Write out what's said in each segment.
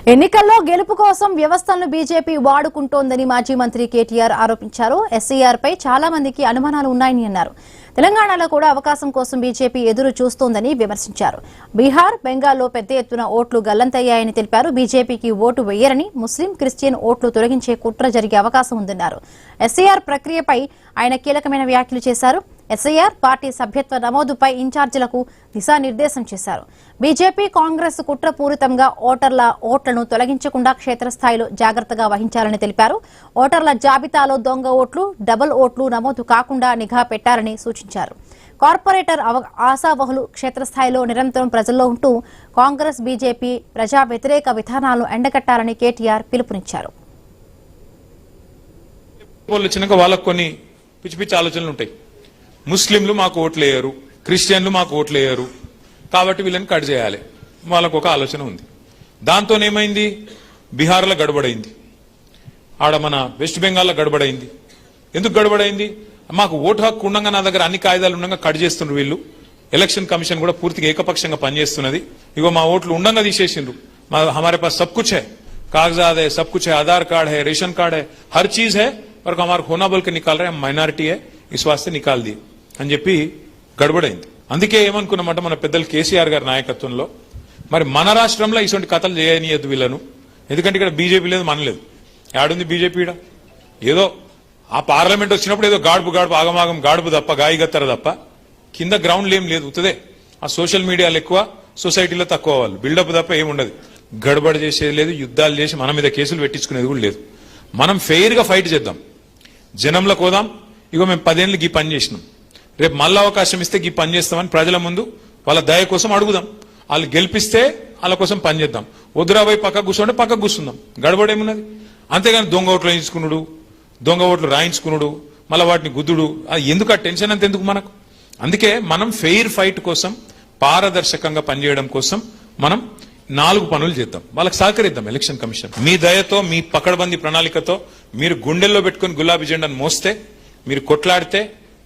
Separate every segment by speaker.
Speaker 1: ఎన్నికల్లో గెలుపు కోసం వ్యవస్థలను బీజేపీ వాడుకుంటోందని మాజీ మంత్రి కేటీఆర్ ఆరోపించారు. ఎస్ఈఆర్ పై చాలా మందికి అనుమానాలు ఉన్నాయని అన్నారు. తెలంగాణలో కూడా అవకాశం కోసం బీజేపీ ఎదురు చూస్తోందని విమర్శించారు. బీహార్, బెంగాల్లో పెద్ద ఎత్తున ఓట్లు గల్లంతయ్యాయని తెలిపారు. బీజేపీకి ఓటు వేయరని, ముస్లిం, క్రిస్టియన్ ఓట్లు తొలగించే కుట్ర జరిగే అవకాశం ఉందన్నారు. ఎస్ఈఆర్ ప్రక్రియపై ఆయన కీలకమైన వ్యాఖ్యలు చేశారు. ఎస్ఐఆర్ పార్టీ సభ్యత్వ నమోదుపై ఇన్ఛార్జీలకు దిశానిర్దేశం చేశారు. బీజేపీ, కాంగ్రెస్ కుట్రపూరితంగా ఓట్లను తొలగించకుండా క్షేత్రస్థాయిలో జాగ్రత్తగా వహించాలని తెలిపారు. ఓటర్ల జాబితాలో దొంగ ఓట్లు, డబుల్ ఓట్లు నమోదు కాకుండా నిఘా పెట్టారని సూచించారు. కార్పొరేటర్ ఆశావహులు క్షేత్రస్థాయిలో నిరంతరం ప్రజల్లో ఉంటూ కాంగ్రెస్, బీజేపీ ప్రజా వ్యతిరేక విధానాలను ఎండగట్టాలని కేటీఆర్ పిలుపునిచ్చారు.
Speaker 2: ముస్లింలు మాకు ఓట్లు వేయరు, క్రిస్టియన్లు మాకు ఓట్లు వేయరు, కాబట్టి వీళ్ళని కట్ చేయాలి, వాళ్ళకు ఒక ఆలోచన ఉంది. దాంతోనేమైంది, బీహార్లో గడబడైంది, ఆడ మన వెస్ట్ బెంగాల్లో గడబడైంది. ఎందుకు గడబడైంది? మాకు ఓటు హక్కు ఉండగా, నా దగ్గర అన్ని కాయిదాలు ఉండగా కట్ చేస్తున్నారు వీళ్ళు. ఎలక్షన్ కమిషన్ కూడా పూర్తిగా ఏకపక్షంగా పనిచేస్తున్నది. ఇగో మా ఓట్లు ఉండగా తీసేసిండ్రు. हमारे पास सब कुछ है, कागजात है, सब कुछ है, आधार कार्ड है, रेशन कार्ड है, हर चीज है, पर हमारे होना बोल के निकाल रहे हैं, हम माइनॉरिटी है, इस वास्ते निकाल दिए అని చెప్పి గడబడైంది. అందుకే ఏమనుకున్నామంట, మన పెద్దలు కేసీఆర్ గారి నాయకత్వంలో మరి మన రాష్ట్రంలో ఇటువంటి కథలు చేయనియద్దు వీళ్ళను. ఎందుకంటే ఇక్కడ బీజేపీ లేదు, మనలేదు. ఏడుంది బీజేపీ? ఈడ ఏదో ఆ పార్లమెంట్ వచ్చినప్పుడు ఏదో గాడుపు ఆగమాగం గాడుపు తప్ప, గాయగత్తర తప్ప కింద గ్రౌండ్ ఏం లేదు. ఉత్తదే ఆ సోషల్ మీడియాలో ఎక్కువ, సొసైటీలో తక్కువ, వాళ్ళు బిల్డప్ తప్ప ఏముండదు. గడబడి చేసేది లేదు, యుద్ధాలు చేసి మన మీద కేసులు పెట్టించుకునేది కూడా లేదు. మనం ఫెయిర్ గా ఫైట్ చేద్దాం, జనంలో కోదాం. ఇగో మేము 10 ఏళ్ళకి ఈ పని చేసినాం, రేపు మళ్ళీ అవకాశం ఇస్తే ఈ పని చేస్తామని ప్రజల ముందు వాళ్ళ దయ కోసం అడుగుదాం. వాళ్ళు గెలిపిస్తే వాళ్ళ కోసం పని చేద్దాం. వద్దురాబోయి పక్కకు కూర్చోండి, పక్కకు కూర్చుందాం. గడబడేమున్నది? అంతేగాని దొంగ ఓట్లు వేయించుకున్నాడు, దొంగ ఓట్లు రాయించుకున్నాడు, మళ్ళీ వాటిని గుద్దుడు, ఎందుకు ఆ టెన్షన్ అంత ఎందుకు మనకు? అందుకే మనం ఫెయిర్ ఫైట్ కోసం, పారదర్శకంగా పనిచేయడం కోసం మనం 4 పనులు చేద్దాం. వాళ్ళకి సహకరిద్దాం. ఎలక్షన్ కమిషన్ మీ దయతో, మీ పకడ్బందీ ప్రణాళికతో మీరు గుండెల్లో పెట్టుకుని గులాబీ జెండాను మోస్తే, మీరు కొట్లాడితే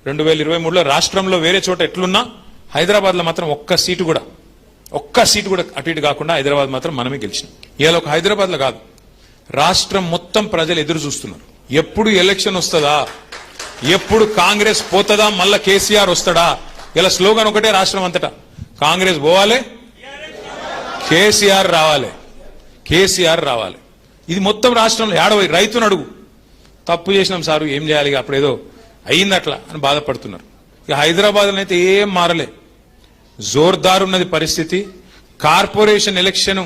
Speaker 2: 2023లో రాష్ట్రంలో వేరే చోట ఎట్లున్నా హైదరాబాద్ లో మాత్రం ఒక్క సీటు కూడా అటు ఇటు కాకుండా హైదరాబాద్ మాత్రం మనమే గెలిచినాం. ఇవాళ ఒక హైదరాబాద్ లో కాదు, రాష్ట్రం మొత్తం ప్రజలు ఎదురు చూస్తున్నారు. ఎప్పుడు ఎలక్షన్ వస్తుందా, ఎప్పుడు కాంగ్రెస్ పోతుందా, మళ్ళా కేసీఆర్ వస్తాడా? ఇలా స్లోగన్ ఒకటే రాష్ట్రం అంతటా, కాంగ్రెస్ పోవాలి, కేసీఆర్ రావాలి, కేసీఆర్ రావాలి. ఇది మొత్తం రాష్ట్రంలో. ఏడవై రైతును అడుగు, తప్పు చేసినాం సారు, ఏం చేయాలి, అప్పుడేదో అయింది అట్లా అని బాధపడుతున్నారు. ఇక హైదరాబాద్లో అయితే ఏం మారలే, జోర్దార్ ఉన్నది పరిస్థితి. Corporation election